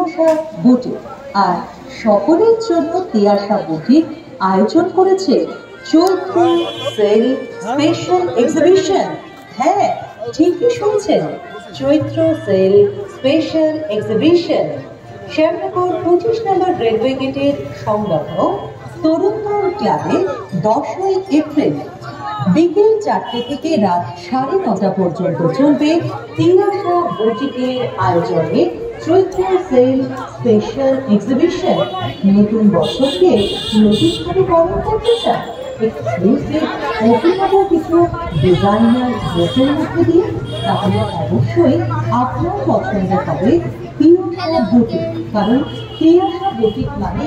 Tiyasha boutique আর সকলের জন্য Tiyasha boutique আয়োজন করেছে চৈত্র সেল স্পেশাল এক্সিবিশন। হ্যাঁ, ঠিকই শুনছেন, চৈত্র সেল স্পেশাল এক্সিবিশন। শ্যামনগর 25 নম্বর রেলওয়ে গেটের সংলগ্ন তরুণদল ক্লাবে 10ই এপ্রিল বিকেল 4টে থেকে রাত 9:30 পর্যন্ত চলবে তিয়াশা বুটিকের আয়োজনে চৈত্র সেল স্পেশাল এক্সিবিশন। নতুন বছরকে নতুনভাবে পালন করতে চান, এক্সক্লুসিভ অভিনব কিছু ডিজাইনার ড্রেসের মধ্যে দিয়ে, তাহলে অবশ্যই আপনার পছন্দ হবে তিয়াশা বুটিক। কারণ তিয়াশা বুটিক মানে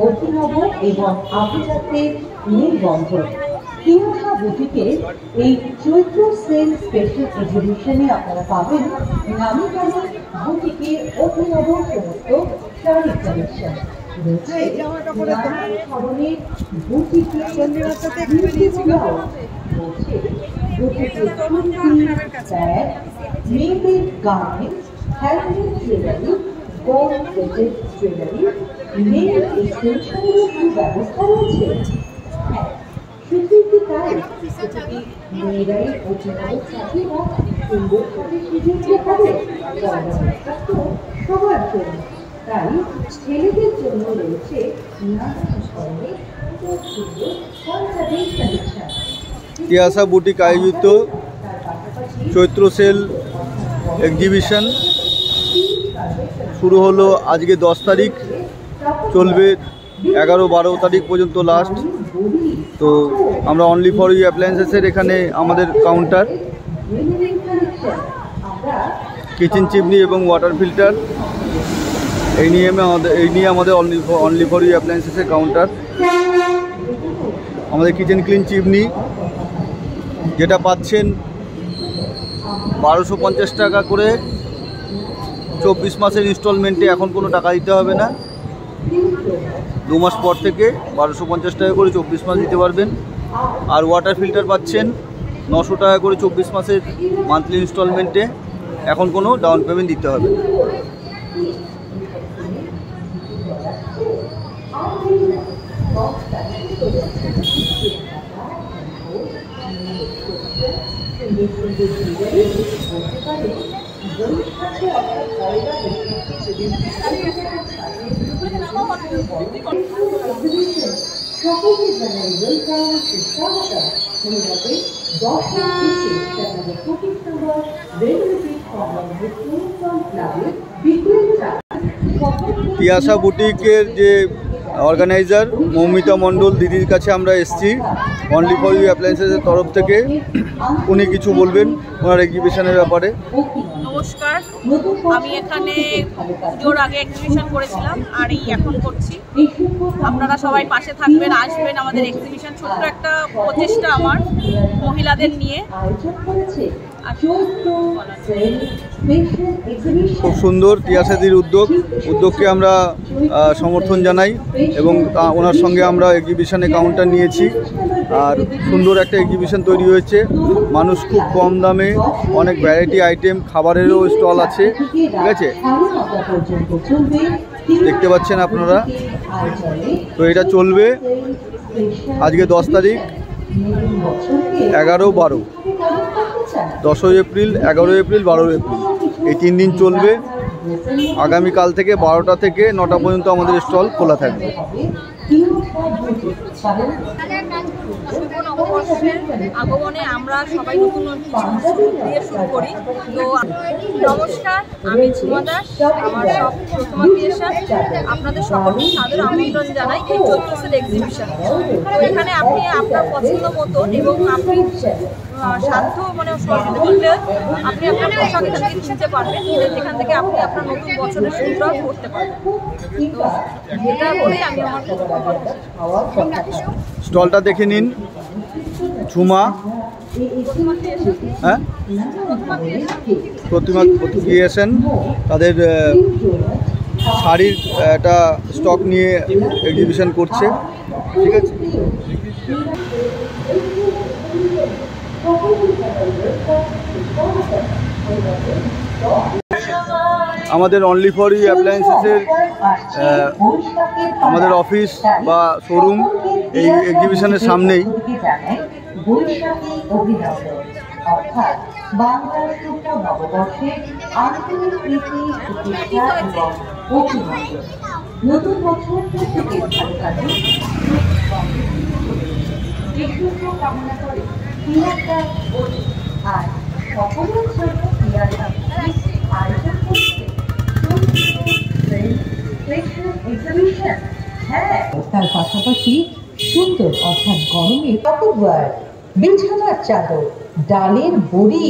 অভিনব এবং আভিজাত্যের নির্বন্ধন। তিয়াশা বুটিকের এই চৈত্র সেল স্পেশাল এক্সিবিশনে আপনারা পাবেন নামি দামি বুটিকের অভিনব সমস্ত শাড়ি কালেকশন। রয়েছে নানান ধরনের বুটিকের মেয়েদের garments, handmade jewellery, gold plated jewellery, nail এক্সটেনশনেরও সুব্যবস্থা রয়েছে। হ্যাঁ, শুধু কি তাই, এটাকে মেয়েরাই অভিনব থাকে না, সুন্দর করে সেজে হবে সবার জন্য। তাই ছেলেদের জন্য রয়েছে নানান ধরনের সুন্দর কালেকশন। তিয়াশা বুটিক আয়োজিত চৈত্র সেল এক্সিবিশন শুরু হলো আজকে 10 তারিখ, চলবে 11-12 তারিখ পর্যন্ত লাস্ট। তো আমরা অনলি ফর ইউ অ্যাপ্লায়েন্সেসের এখানে আমাদের কাউন্টার, কিচেন চিমনি এবং ওয়াটার ফিল্টার, এই নিয়ে আমাদের অনলি ফর ইউ অ্যাপ্লায়েন্সেসের কাউন্টার। আমাদের কিচেন ক্লিন চিমনি যেটা পাচ্ছেন 1250 টাকা করে 24 মাসের ইনস্টলমেন্টে, এখন কোনো টাকা দিতে হবে না। 2 মাস পর থেকে 1250 টাকা করে 24 মাস দিতে পারবেন। আর ওয়াটার ফিল্টার পাচ্ছেন 900 টাকা করে 24 মাসের মান্থলি ইনস্টলমেন্টে, এখন কোনো ডাউন পেমেন্ট দিতে হবে। তিয়াশা বুটিকের যে অর্গানাইজার মৌমিতা মণ্ডল দিদির কাছে আমরা এসেছি অনলি ফর ইউ অ্যাপ্লায়েন্সেসের তরফ থেকে। উনি কিছু বলবেন ওনার এক্সিবিশনের ব্যাপারে। নমস্কার, আমি এখানে পুজোর আগে এক্সিবিশন করেছিলাম আর এই এখন করছি। আপনারা সবাই পাশে থাকবেন, আসবেন। আমাদের এক্সিবিশন ছোট্ট একটা প্রচেষ্টা আমার মহিলাদের নিয়ে। খুব সুন্দর তিয়াশাদির উদ্যোগকে আমরা সমর্থন জানাই এবং ওনার সঙ্গে আমরা এক্সিবিশনে কাউন্টার নিয়েছি। আর সুন্দর একটা এক্সিবিশন তৈরি হয়েছে, মানুষ খুব কম দামে অনেক ভ্যারাইটি আইটেম, খাবারেরও স্টল আছে, ঠিক আছে, দেখতে পাচ্ছেন আপনারা। তো এটা চলবে আজকে 10 তারিখ, 11-12, 10 এপ্রিল, 11 এপ্রিল, 12 এপ্রিল, এই 3 দিন চলবে। আগামীকাল থেকে 12টা থেকে 9টা পর্যন্ত আমাদের স্টল খোলা থাকবে। আগমনে আমরা সবাই নতুন দিয়ে শুরু করি। তো নমস্কার, আমি ঝুমা দাস, আমার সব প্রথমা ক্রিয়েশন। আপনাদের সকলকে সাদর আমন্ত্রণ জানাই এই চৈত্র সেল এক্সিবিশন। তো এখানে আপনি আপনার পছন্দ মতন এবং আপনি সাধ্য সহযোগিতা করলে আপনি আপনার পোশাক এখান থেকে কিনতে পারবেন, যেখান থেকে আপনি আপনার নতুন বছরের শুরুটাও করতে পারবেন। তো এটা বলেই আমি আমার স্টলটা দেখে নিন। ঝুমা, হ্যাঁ, প্রতিমা ক্রিয়েশন তাদের শাড়ির একটা স্টক নিয়ে এক্সিবিশন করছে, ঠিক আছে। আমাদের অনলি ফর ইউ অ্যাপ্লায়েন্সেসের আমাদের অফিস বা শোরুম এই এক্সিবিশনের সামনেই। বৈশাখী অভিনন্দন অর্থাৎ বাংলার শুভ নববর্ষে আন্তরিক প্রীতি প্রতিষ্ঠা এবং অভিনন্দন। নতুন বছর প্রত্যেকের ভালো কাটুক কামনা করে ক্রিয়াটা আর সকলের জন্য ক্রিয়াটা আয়োজন করছে এক্সিবিশন। হ্যাঁ, তার পাশাপাশি সুন্দর অর্থাৎ গরমে টপওয়্যার, বিছানার চাদর, ডালের বড়ি।